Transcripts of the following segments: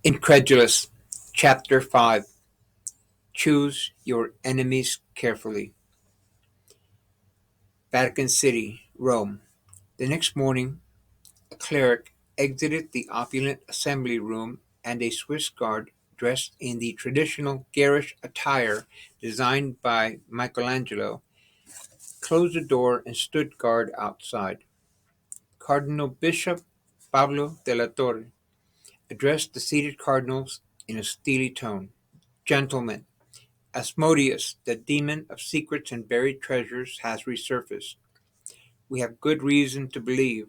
Incredulous, Chapter 5. Choose your enemies carefully. Vatican City, Rome. The next morning, a cleric exited the opulent assembly room, and a Swiss guard, dressed in the traditional garish attire designed by Michelangelo, closed the door and stood guard outside. Cardinal Bishop Pablo della Torre addressed the seated cardinals in a steely tone. Gentlemen, Asmodeus, the demon of secrets and buried treasures, has resurfaced. We have good reason to believe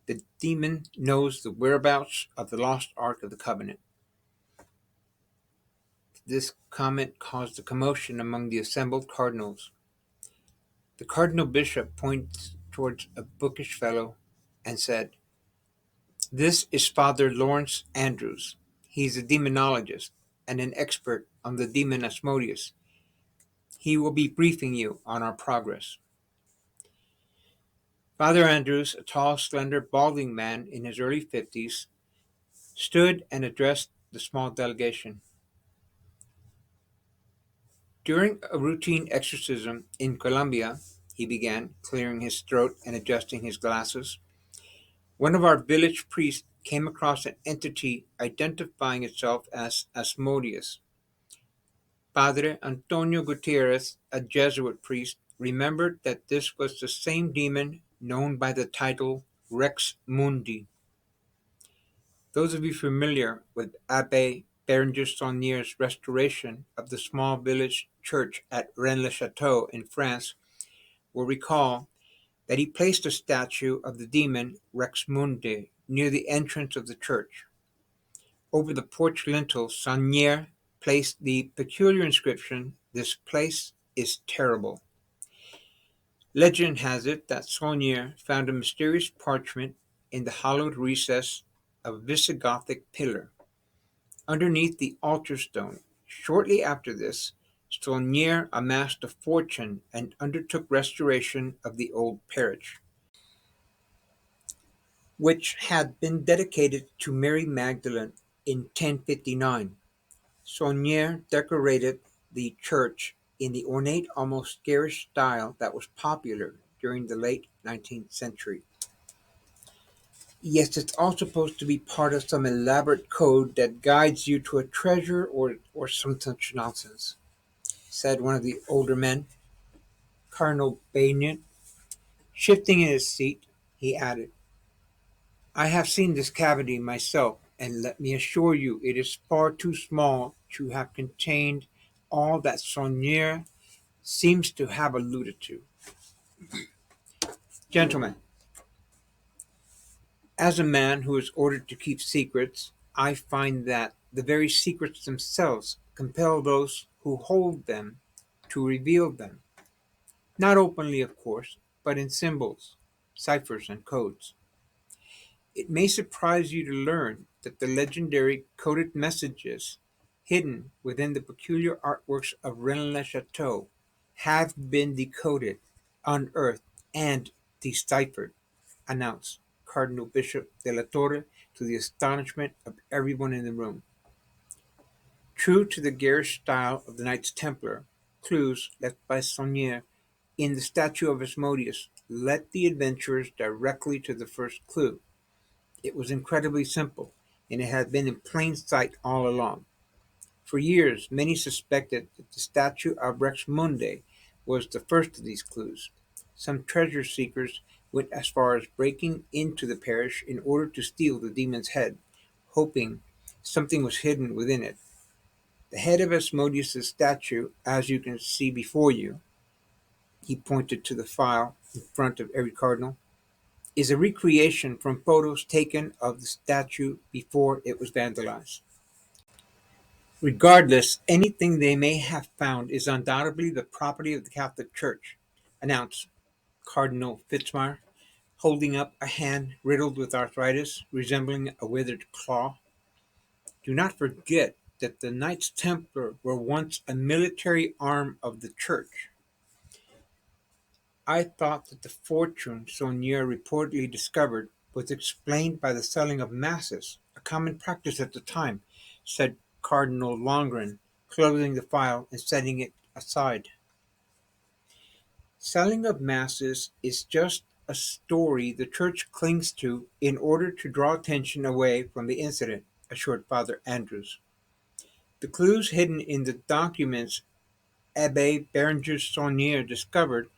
the demon knows the whereabouts of the lost Ark of the Covenant. This comment caused a commotion among the assembled cardinals. The cardinal bishop pointed towards a bookish fellow and said, "This is Father Lawrence Andrews. He's a demonologist and an expert on the demon Asmodeus. He will be briefing you on our progress." Father Andrews, a tall, slender, balding man in his early 50s, stood and addressed the small delegation. During a routine exorcism in Colombia, he began, clearing his throat and adjusting his glasses, one of our village priests came across an entity identifying itself as Asmodeus. Padre Antonio Gutierrez, a Jesuit priest, remembered that this was the same demon known by the title Rex Mundi. Those of you familiar with Abbe Berenger Saunier's restoration of the small village church at Rennes-le-Château in France will recall that he placed a statue of the demon Rex Mundi near the entrance of the church. Over the porch lintel, Saunier placed the peculiar inscription, "This place is terrible." Legend has it that Saunier found a mysterious parchment in the hollowed recess of a Visigothic pillar underneath the altar stone. Shortly after this, Saunier amassed a fortune and undertook restoration of the old parish, which had been dedicated to Mary Magdalene in 1059. Saunier decorated the church in the ornate, almost garish style that was popular during the late 19th century. Yes, it's all supposed to be part of some elaborate code that guides you to a treasure or some such nonsense, said one of the older men. Cardinal Bagnet, shifting in his seat, he added, "I have seen this cavity myself, and let me assure you it is far too small to have contained all that Saunier seems to have alluded to. Gentlemen, as a man who is ordered to keep secrets, I find that the very secrets themselves compel those who hold them to reveal them, not openly, of course, but in symbols, ciphers, and codes. It may surprise you to learn that the legendary coded messages hidden within the peculiar artworks of Rennes-le-Château have been decoded, unearthed, and deciphered," announced Cardinal Bishop de la Torre to the astonishment of everyone in the room. True to the garish style of the Knights Templar, clues left by Saunier in the statue of Asmodeus led the adventurers directly to the first clue. It was incredibly simple, and it had been in plain sight all along. For years, many suspected that the statue of Rex Mundi was the first of these clues. Some treasure seekers went as far as breaking into the parish in order to steal the demon's head, hoping something was hidden within it. The head of Asmodeus' statue, as you can see before you, he pointed to the file in front of every cardinal, is a recreation from photos taken of the statue before it was vandalized. Regardless, anything they may have found is undoubtedly the property of the Catholic Church, announced Cardinal Fitzmar, holding up a hand riddled with arthritis, resembling a withered claw. "Do not forget that the Knights Templar were once a military arm of the Church. I thought that the fortune Saunier reportedly discovered was explained by the selling of masses, a common practice at the time. said Cardinal Longren, closing the file and setting it aside. Selling of masses is just a story the Church clings to in order to draw attention away from the incident, assured Father Andrews. The clues hidden in the documents Abbe Berenger Saunier discovered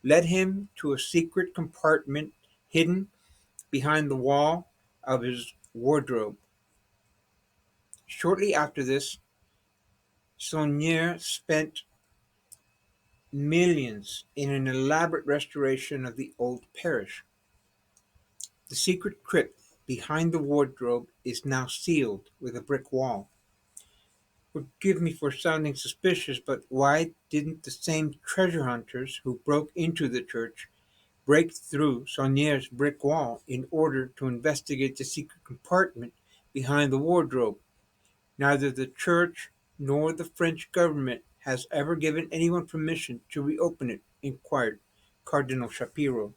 led him to a secret compartment hidden behind the wall of his wardrobe. Shortly after this, Saunier spent millions in an elaborate restoration of the old parish. The secret crypt behind the wardrobe is now sealed with a brick wall. Forgive me for sounding suspicious, but why didn't the same treasure hunters who broke into the church break through Saunier's brick wall in order to investigate the secret compartment behind the wardrobe? Neither the church nor the French government has ever given anyone permission to reopen it, inquired Cardinal Shapiro.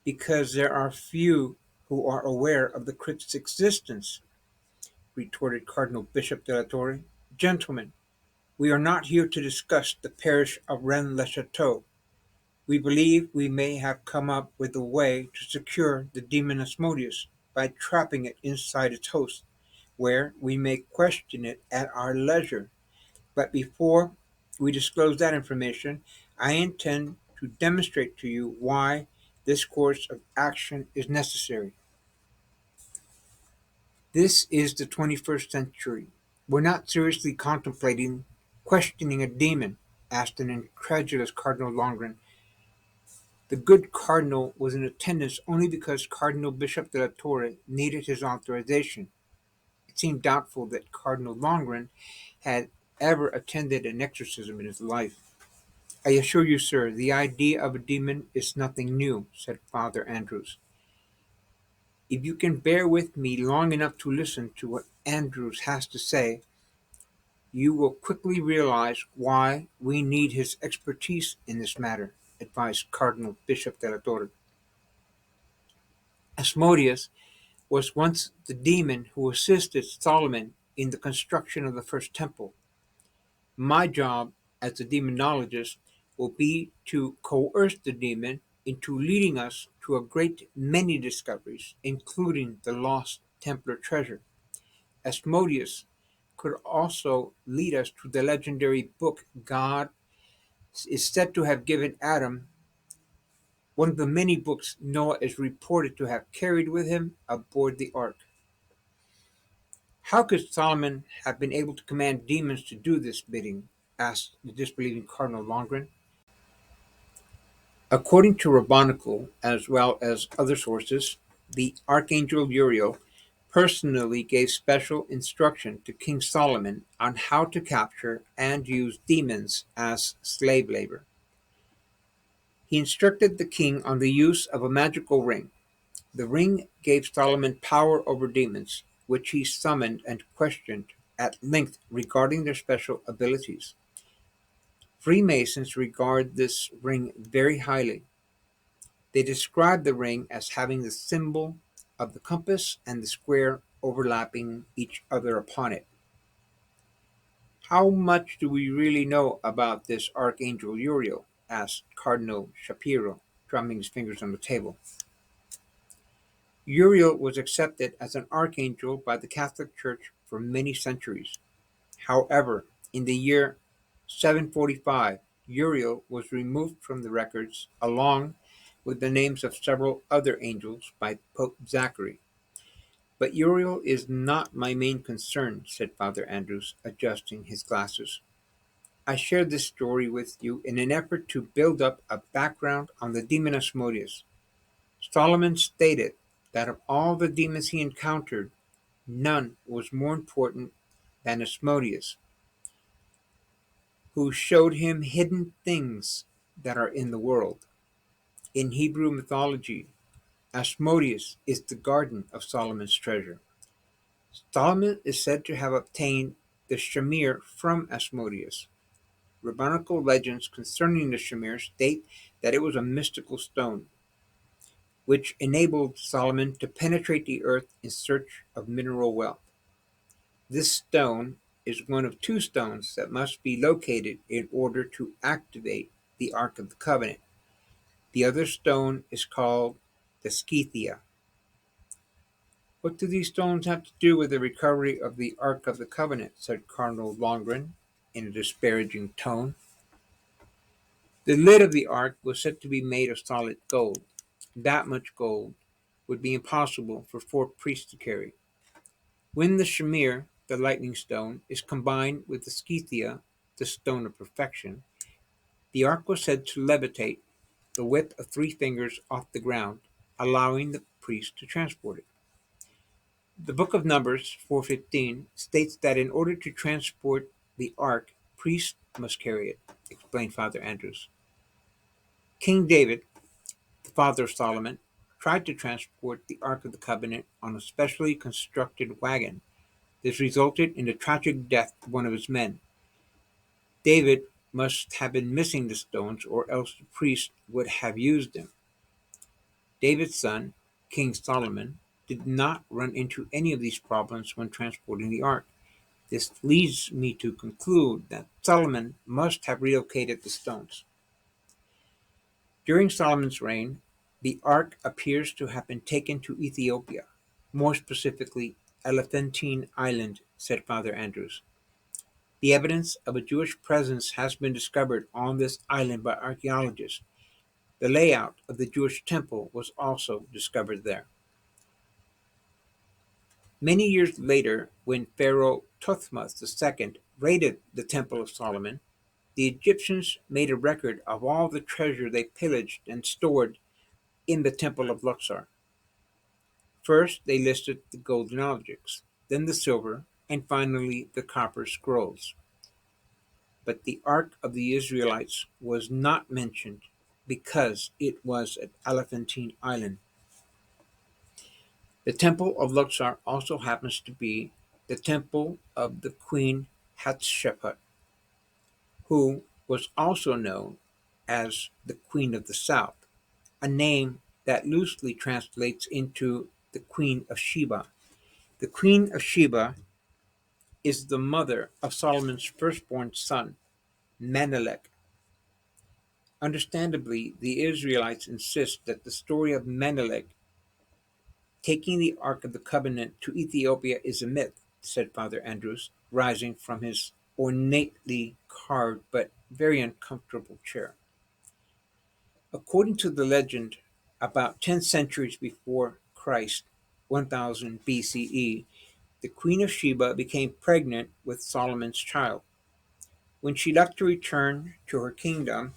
Because there are few who are aware of the crypt's existence, retorted Cardinal Bishop de la Torre. Gentlemen, we are not here to discuss the parish of Rennes-le-Château. We believe we may have come up with a way to secure the demon Asmodeus by trapping it inside its host, where we may question it at our leisure. But before we disclose that information, I intend to demonstrate to you why this course of action is necessary. This is the 21st century. We're not seriously contemplating questioning a demon, asked an incredulous Cardinal Longren. The good cardinal was in attendance only because Cardinal Bishop de la Torre needed his authorization. It seemed doubtful that Cardinal Longren had ever attended an exorcism in his life. I assure you, sir, the idea of a demon is nothing new, said Father Andrews. If you can bear with me long enough to listen to what Andrews has to say, you will quickly realize why we need his expertise in this matter, advised Cardinal Bishop de la Torre. Asmodeus was once the demon who assisted Solomon in the construction of the first temple. My job as a demonologist will be to coerce the demon into leading us to a great many discoveries, including the lost Templar treasure. Asmodeus could also lead us to the legendary book God is said to have given Adam, one of the many books Noah is reported to have carried with him aboard the ark. How could Solomon have been able to command demons to do this bidding? Asked the disbelieving Cardinal Longren. According to rabbinical as well as other sources, the Archangel Uriel personally gave special instruction to King Solomon on how to capture and use demons as slave labor. He instructed the king on the use of a magical ring. The ring gave Solomon power over demons, which he summoned and questioned at length regarding their special abilities. Freemasons regard this ring very highly. They describe the ring as having the symbol of the compass and the square overlapping each other upon it. How much do we really know about this Archangel Uriel? Asked Cardinal Shapiro, drumming his fingers on the table. Uriel was accepted as an archangel by the Catholic Church for many centuries. However, in the year 745, Uriel was removed from the records along with the names of several other angels by Pope Zachary. But Uriel is not my main concern, said Father Andrews, adjusting his glasses. I share this story with you in an effort to build up a background on the demon Asmodeus. Solomon stated that of all the demons he encountered, none was more important than Asmodeus, who showed him hidden things that are in the world. In Hebrew mythology, Asmodeus is the garden of Solomon's treasure. Solomon is said to have obtained the shamir from Asmodeus. Rabbinical legends concerning the shamir state that it was a mystical stone. which enabled Solomon to penetrate the earth in search of mineral wealth. This stone is one of two stones that must be located in order to activate the Ark of the Covenant. The other stone is called the Scythia. "What do these stones have to do with the recovery of the Ark of the Covenant?" said Colonel Longren in a disparaging tone. The lid of the ark was said to be made of solid gold. That much gold would be impossible for four priests to carry. When the shamir, the lightning stone, is combined with the scythia, the stone of perfection, the ark was said to levitate the width of 3 fingers off the ground, allowing the priest to transport it. The book of Numbers 4:15 states that in order to transport the ark, priests must carry it, explained Father Andrews. King David, the father of Solomon, tried to transport the Ark of the Covenant on a specially constructed wagon. This resulted in the tragic death of one of his men. David must have been missing the stones, or else the priest would have used them. David's son, King Solomon, did not run into any of these problems when transporting the ark. This leads me to conclude that Solomon must have relocated the stones. During Solomon's reign, the ark appears to have been taken to Ethiopia, more specifically Elephantine Island, said Father Andrews. The evidence of a Jewish presence has been discovered on this island by archaeologists. The layout of the Jewish temple was also discovered there. Many years later, when Pharaoh Thutmose II raided the Temple of Solomon, the Egyptians made a record of all the treasure they pillaged and stored in the Temple of Luxor. First they listed the golden objects, then the silver, and finally the copper scrolls. But the Ark of the Israelites was not mentioned because it was at Elephantine Island. The Temple of Luxor also happens to be the temple of the Queen Hatshepsut, who was also known as the Queen of the South, a name that loosely translates into the Queen of Sheba. The Queen of Sheba is the mother of Solomon's firstborn son, Menelik. Understandably, the Israelites insist that the story of Menelik taking the Ark of the Covenant to Ethiopia is a myth, said Father Andrews, rising from his ornately carved but very uncomfortable chair. According to the legend, about 10 centuries before Christ, 1000 BCE, the Queen of Sheba became pregnant with Solomon's child. When she left to return to her kingdom,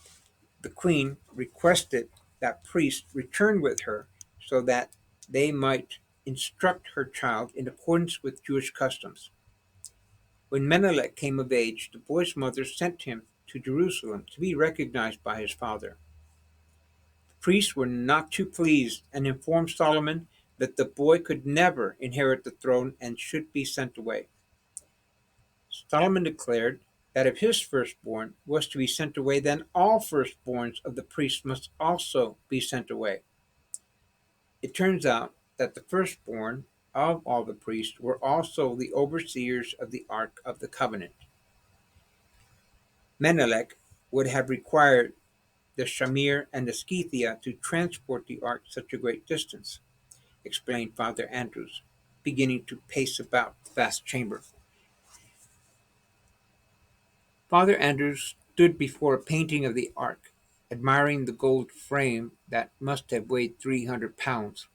the queen requested that priests return with her so that they might instruct her child in accordance with Jewish customs. When Menelik came of age, the boy's mother sent him to Jerusalem to be recognized by his father. The priests were not too pleased and informed Solomon that the boy could never inherit the throne and should be sent away. Solomon declared that if his firstborn was to be sent away, then all firstborns of the priests must also be sent away. It turns out that the firstborn of all the priests were also the overseers of the Ark of the Covenant. Menelik would have required the Shamir and the Scythia to transport the ark such a great distance, explained Father Andrews, beginning to pace about the vast chamber. Father Andrews stood before a painting of the ark, admiring the gold frame that must have weighed 300 pounds.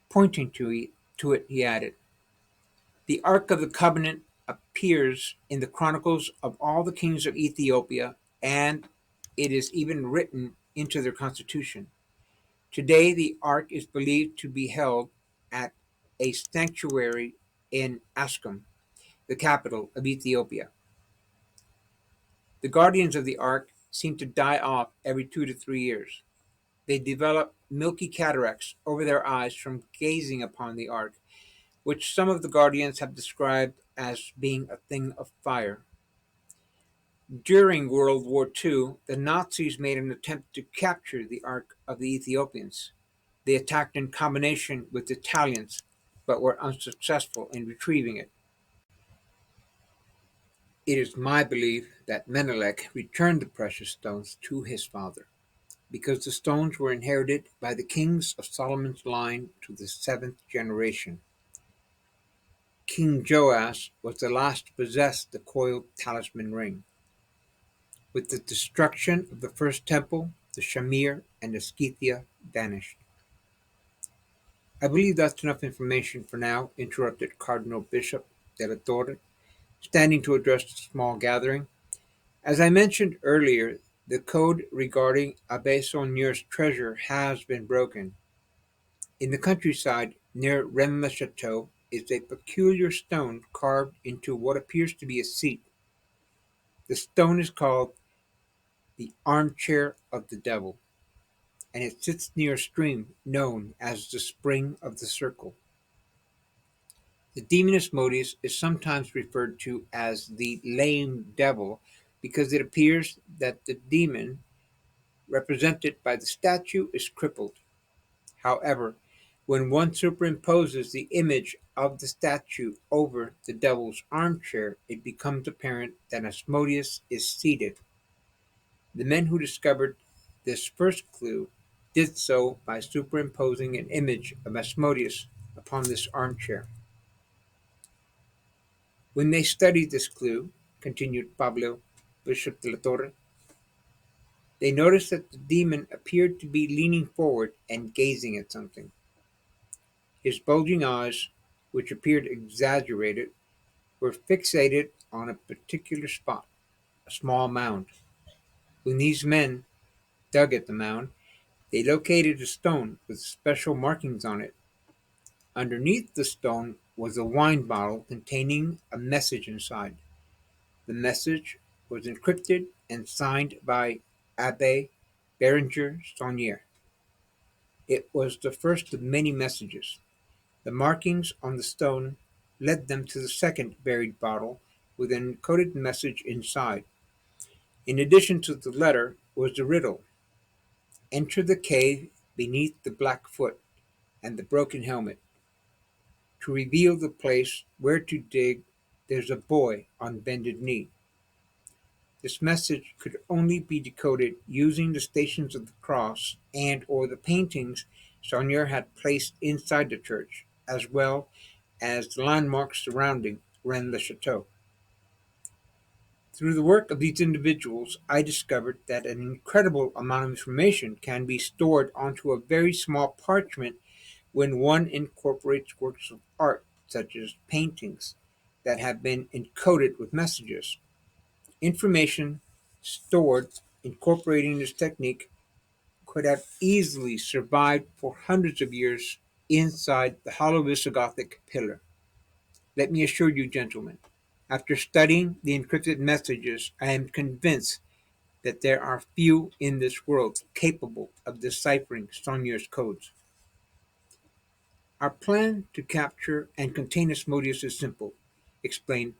Pointing to it, he added, "The Ark of the Covenant appears in the chronicles of all the kings of Ethiopia, and it is even written into their constitution. Today the Ark is believed to be held at a sanctuary in Askum, the capital of Ethiopia. The guardians of the Ark seem to die off every 2 to 3 years. They develop milky cataracts over their eyes from gazing upon the Ark, which some of the guardians have described as being a thing of fire. During World War II, the Nazis made an attempt to capture the Ark of the Ethiopians. They attacked in combination with the Italians, but were unsuccessful in retrieving it. It is my belief that Menelik returned the precious stones to his father, because the stones were inherited by the kings of Solomon's line to the seventh generation. King Joash was the last to possess the coiled talisman ring. With the destruction of the first temple, the Shamir and the Scythia vanished. I believe that's enough information for now, interrupted Cardinal Bishop della Torre, standing to address the small gathering. As I mentioned earlier, the code regarding Abbé Saunier's treasure has been broken. In the countryside near Rennes-le-Château is a peculiar stone carved into what appears to be a seat. The stone is called the armchair of the devil, and it sits near a stream known as the Spring of the Circle. The demon Asmodeus is sometimes referred to as the lame devil because it appears that the demon represented by the statue is crippled. However, when one superimposes the image of the statue over the devil's armchair, it becomes apparent that Asmodeus is seated. The men who discovered this first clue did so by superimposing an image of Asmodeus upon this armchair. When they studied this clue, continued Pablo, Bishop de la Torre, they noticed that the demon appeared to be leaning forward and gazing at something. His bulging eyes, which appeared exaggerated, were fixated on a particular spot, a small mound. When these men dug at the mound, they located a stone with special markings on it. Underneath the stone was a wine bottle containing a message inside. The message was encrypted and signed by Abbé Berenger Saunier. It was the first of many messages. The markings on the stone led them to the second buried bottle with an encoded message inside. In addition to the letter was the riddle: enter the cave beneath the black foot and the broken helmet. To reveal the place where to dig, there's a boy on bended knee. This message could only be decoded using the Stations of the Cross and or the paintings Saunier had placed inside the church, as well as the landmarks surrounding Rennes-le-Château. Through the work of these individuals, I discovered that an incredible amount of information can be stored onto a very small parchment when one incorporates works of art, such as paintings, that have been encoded with messages. Information stored incorporating this technique could have easily survived for hundreds of years inside the hollow Visigothic pillar. Let me assure you, gentlemen, after studying the encrypted messages, I am convinced that there are few in this world capable of deciphering Saunier's codes. Our plan to capture and contain Asmodeus is simple, explained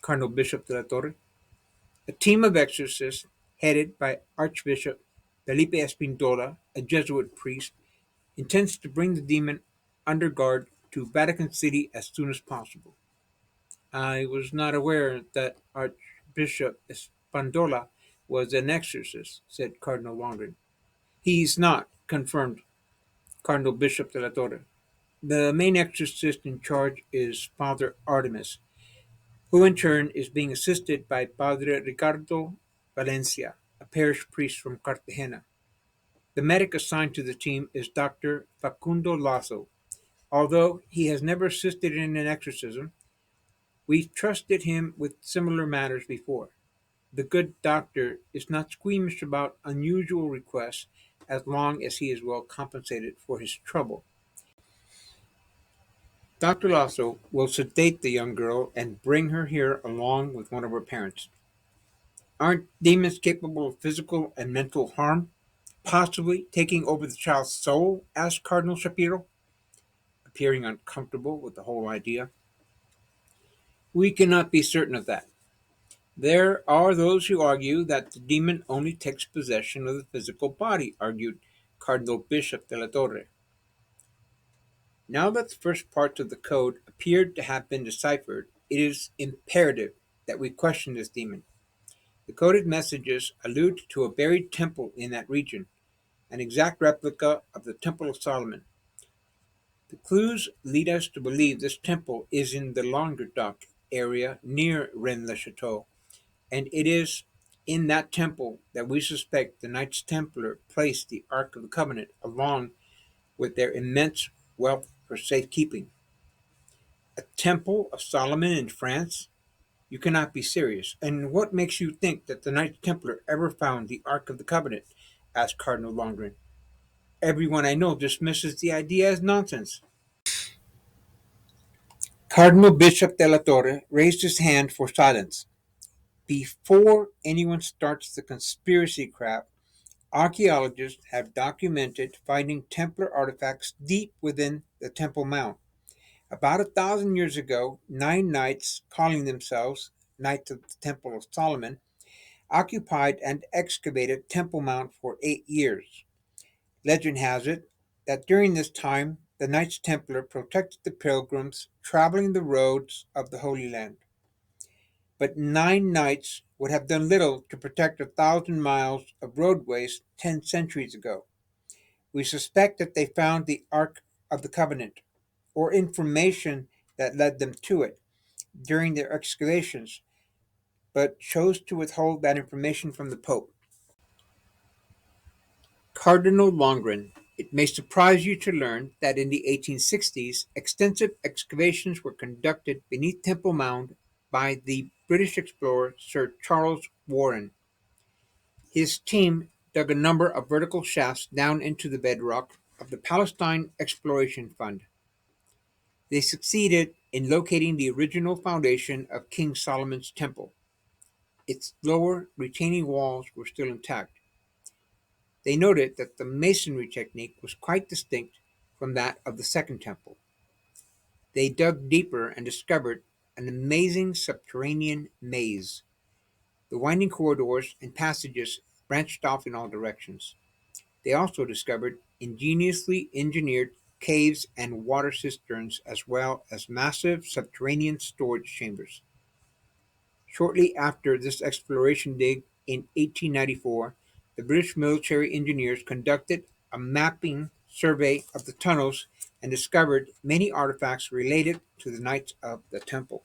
Cardinal Bishop de la Torre. A team of exorcists, headed by Archbishop Felipe Espindola, a Jesuit priest, intends to bring the demon under guard to Vatican City as soon as possible. I was not aware that Archbishop Espindola was an exorcist, said Cardinal Longren. He's not, confirmed Cardinal Bishop de la Torre. The main exorcist in charge is Father Artemis, who in turn is being assisted by Padre Ricardo Valencia, a parish priest from Cartagena. The medic assigned to the team is Doctor Facundo Lasso. Although he has never assisted in an exorcism, we've trusted him with similar matters before. The good doctor is not squeamish about unusual requests as long as he is well compensated for his trouble. Dr. Lasso will sedate the young girl and bring her here along with one of her parents. Aren't demons capable of physical and mental harm, possibly taking over the child's soul? Asked Cardinal Shapiro, appearing uncomfortable with the whole idea. We cannot be certain of that. There are those who argue that the demon only takes possession of the physical body, argued Cardinal Bishop de la Torre. Now that the first parts of the code appeared to have been deciphered, it is imperative that we question this demon. The coded messages allude to a buried temple in that region, an exact replica of the Temple of Solomon. The clues lead us to believe this temple is in the Languedoc area near Rennes-le-Château, and it is in that temple that we suspect the Knights Templar placed the Ark of the Covenant along with their immense wealth for safekeeping. A Temple of Solomon in France? You cannot be serious. And what makes you think that the Knights Templar ever found the Ark of the Covenant? Asked Cardinal Longren. Everyone I know dismisses the idea as nonsense. Cardinal Bishop de la Torre raised his hand for silence. Before anyone starts the conspiracy crap, archaeologists have documented finding Templar artifacts deep within the Temple Mount. About 1,000 years ago, 9 knights, calling themselves Knights of the Temple of Solomon, occupied and excavated Temple Mount for 8 years. Legend has it that during this time, the Knights Templar protected the pilgrims traveling the roads of the Holy Land. But 9 knights would have done little to protect 1,000 miles of roadways 10 centuries ago. We suspect that they found the Ark of the Covenant, or information that led them to it, during their excavations, but chose to withhold that information from the Pope. Cardinal Longren, it may surprise you to learn that in the 1860s, extensive excavations were conducted beneath Temple Mount by the British explorer Sir Charles Warren. His team dug a number of vertical shafts down into the bedrock of the Palestine Exploration Fund. They succeeded in locating the original foundation of King Solomon's Temple. Its lower retaining walls were still intact. They noted that the masonry technique was quite distinct from that of the Second Temple. They dug deeper and discovered an amazing subterranean maze. The winding corridors and passages branched off in all directions. They also discovered ingeniously engineered caves and water cisterns, as well as massive subterranean storage chambers. Shortly after this exploration dig in 1894, the British military engineers conducted a mapping survey of the tunnels and discovered many artifacts related to the Knights of the Temple,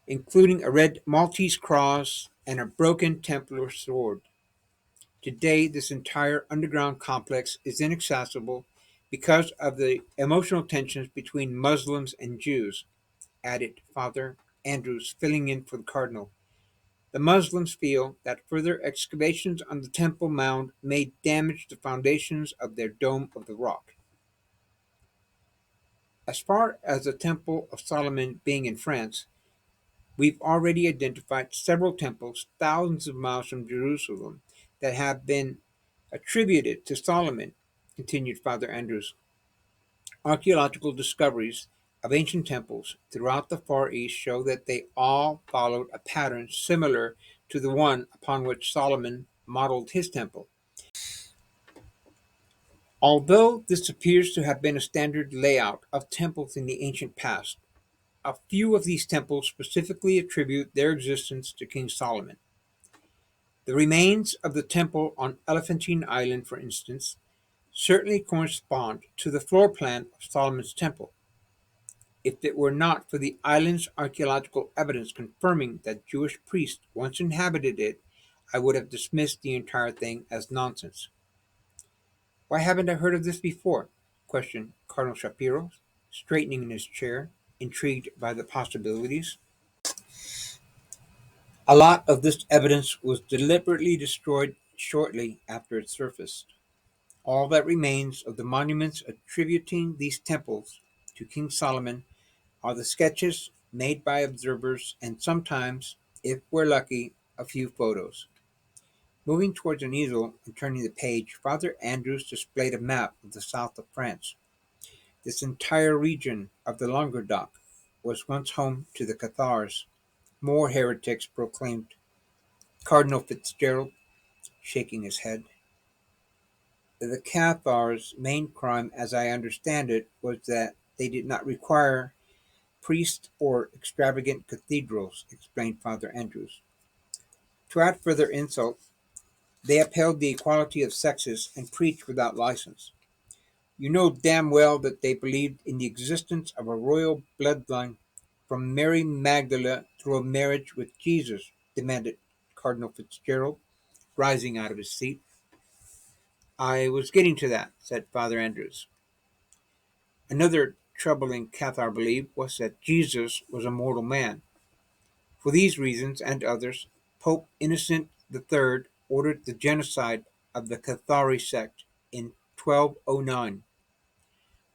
including a red Maltese cross and a broken Templar sword. Today, this entire underground complex is inaccessible because of the emotional tensions between Muslims and Jews, added Father Andrews, filling in for the Cardinal. The Muslims feel that further excavations on the Temple Mount may damage the foundations of their Dome of the Rock. As far as the Temple of Solomon being in France, we've already identified several temples thousands of miles from Jerusalem that have been attributed to Solomon, continued Father Andrews. Archaeological discoveries of ancient temples throughout the Far East show that they all followed a pattern similar to the one upon which Solomon modeled his temple. Although this appears to have been a standard layout of temples in the ancient past, a few of these temples specifically attribute their existence to King Solomon. The remains of the temple on Elephantine Island, for instance, certainly correspond to the floor plan of Solomon's temple. If it were not for the island's archaeological evidence confirming that Jewish priests once inhabited it, I would have dismissed the entire thing as nonsense. Why haven't I heard of this before? Questioned Cardinal Shapiro, straightening in his chair, intrigued by the possibilities. A lot of this evidence was deliberately destroyed shortly after it surfaced. All that remains of the monuments attributing these temples to King Solomon are the sketches made by observers and sometimes, if we're lucky, a few photos. Moving towards an easel and turning the page, Father Andrews displayed a map of the south of France. This entire region of the Languedoc was once home to the Cathars. More heretics, proclaimed Cardinal Fitzgerald, shaking his head. The Cathars' main crime, as I understand it, was that they did not require priests or extravagant cathedrals, explained Father Andrews. To add further insult, they upheld the equality of sexes and preached without license. You know damn well that they believed in the existence of a royal bloodline from Mary Magdalene through a marriage with Jesus, demanded Cardinal Fitzgerald, rising out of his seat. I was getting to that, said Father Andrews. Another troubling Cathar belief was that Jesus was a mortal man. For these reasons and others, Pope Innocent III ordered the genocide of the Cathari sect in 1209.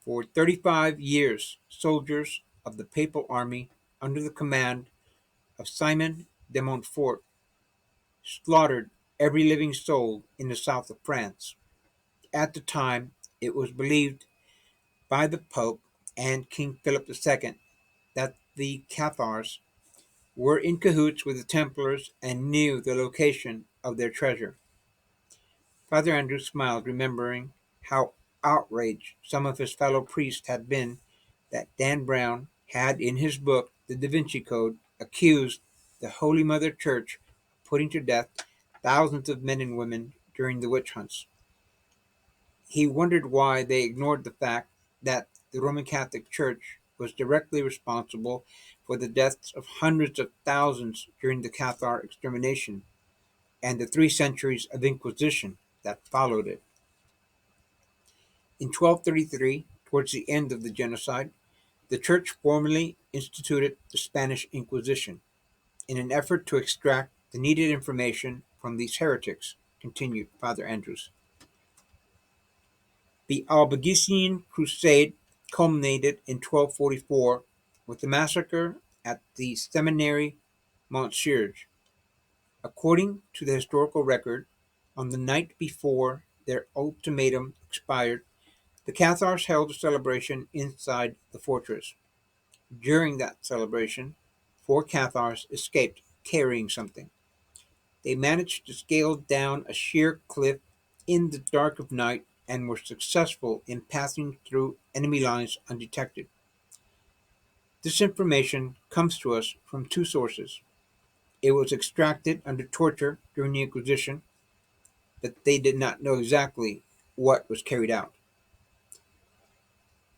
For 35 years, soldiers of the papal army, under the command of Simon de Montfort, slaughtered every living soul in the south of France. At the time, it was believed by the Pope and King Philip II that the Cathars were in cahoots with the Templars and knew the location of their treasure. Father Andrew smiled, remembering how outraged some of his fellow priests had been that Dan Brown had in his book, The Da Vinci Code, accused the Holy Mother Church of putting to death thousands of men and women during the witch hunts. He wondered why they ignored the fact that the Roman Catholic Church was directly responsible for the deaths of hundreds of thousands during the Cathar extermination and the 3 centuries of Inquisition that followed it. In 1233, towards the end of the genocide, the Church formally instituted the Spanish Inquisition in an effort to extract the needed information from these heretics, continued Father Andrews. The Albigensian Crusade culminated in 1244 with the massacre at the Seminary Montserrat. According to the historical record, on the night before their ultimatum expired, the Cathars held a celebration inside the fortress. During that celebration, 4 Cathars escaped carrying something. They managed to scale down a sheer cliff in the dark of night and were successful in passing through enemy lines undetected. This information comes to us from 2 sources. It was extracted under torture during the Inquisition, but they did not know exactly what was carried out.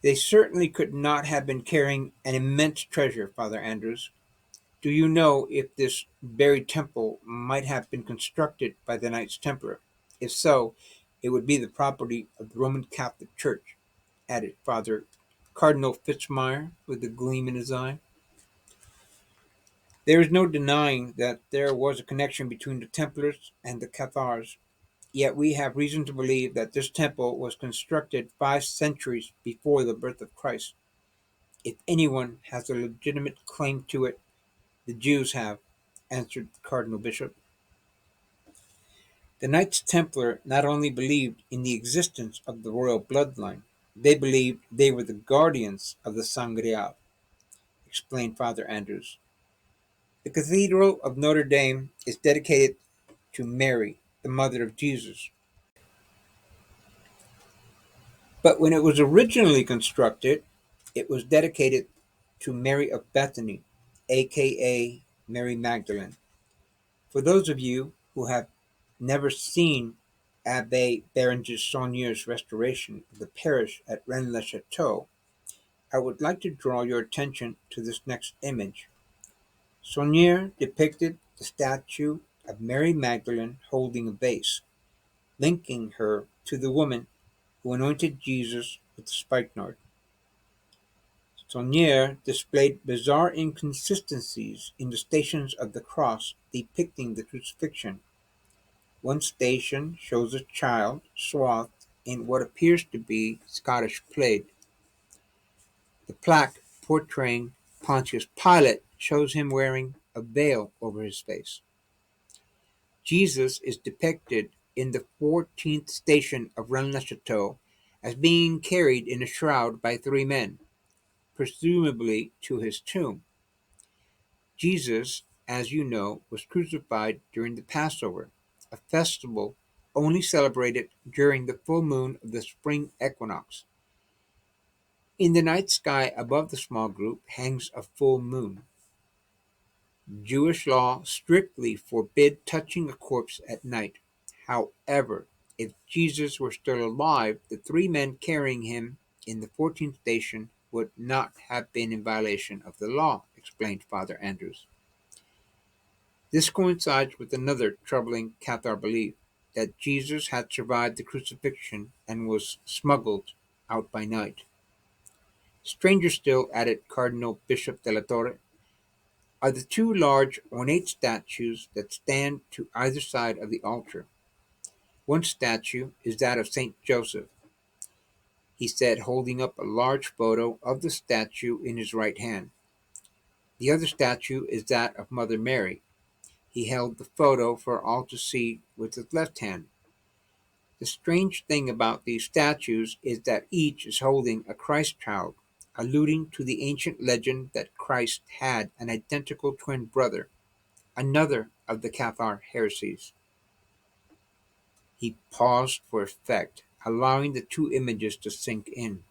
They certainly could not have been carrying an immense treasure, Father Andrews. Do you know if this buried temple might have been constructed by the Knights Templar? If so, it would be the property of the Roman Catholic Church, added Father Cardinal Fitzmyer with a gleam in his eye. There is no denying that there was a connection between the Templars and the Cathars, yet we have reason to believe that this temple was constructed 5 centuries before the birth of Christ. If anyone has a legitimate claim to it, the Jews have, answered the Cardinal Bishop. The Knights Templar not only believed in the existence of the royal bloodline, they believed they were the guardians of the Sangreal, explained Father Andrews. The Cathedral of Notre Dame is dedicated to Mary, the mother of Jesus. But when it was originally constructed, it was dedicated to Mary of Bethany, aka Mary Magdalene. For those of you who have never seen Abbe Berenger Saunier's restoration of the parish at Rennes-le-Château, I would like to draw your attention to this next image. Saunier depicted the statue of Mary Magdalene holding a vase, linking her to the woman who anointed Jesus with the spikenard. Saunier displayed bizarre inconsistencies in the Stations of the Cross depicting the crucifixion. One station shows a child swathed in what appears to be Scottish plaid. The plaque portraying Pontius Pilate shows him wearing a veil over his face. Jesus is depicted in the 14th station of Rennes-le-Château as being carried in a shroud by 3 men, presumably to his tomb. Jesus, as you know, was crucified during the Passover, a festival only celebrated during the full moon of the spring equinox. In the night sky above the small group hangs a full moon. Jewish law strictly forbid touching a corpse at night. However, if Jesus were still alive, the three men carrying him in the 14th station would not have been in violation of the law, explained Father Andrews. This coincides with another troubling Cathar belief, that Jesus had survived the crucifixion and was smuggled out by night. Stranger still, added Cardinal Bishop de la Torre, are the two large ornate statues that stand to either side of the altar. One statue is that of Saint Joseph, he said, holding up a large photo of the statue in his right hand. The other statue is that of Mother Mary. He held the photo for all to see with his left hand. The strange thing about these statues is that each is holding a Christ child, alluding to the ancient legend that Christ had an identical twin brother, another of the Cathar heresies. He paused for effect, allowing the two images to sink in.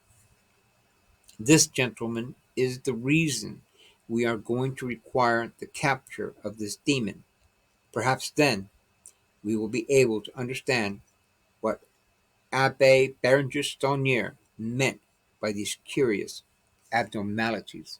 This, gentlemen, is the reason we are going to require the capture of this demon. Perhaps then we will be able to understand what Abbe Berenger Saunier meant by these curious abnormalities.